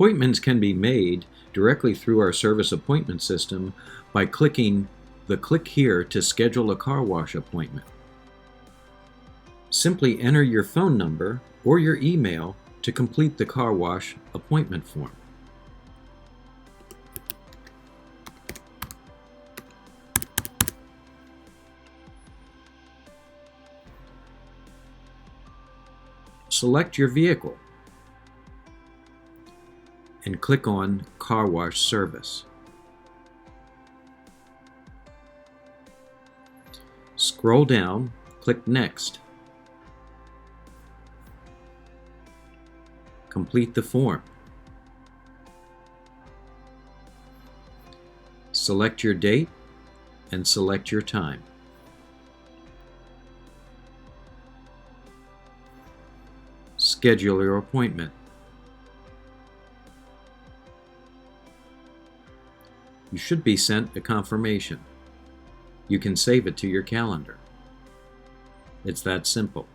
Appointments can be made directly through our service appointment system by clicking the Click Here to schedule a car wash appointment. Simply enter your phone number or your email to complete the car wash appointment form. Select your vehicle and click on Car Wash Service. Scroll down, click Next. Complete the form. Select your date and select your time. Schedule your appointment. You should be sent a confirmation. You can save it to your calendar. It's that simple.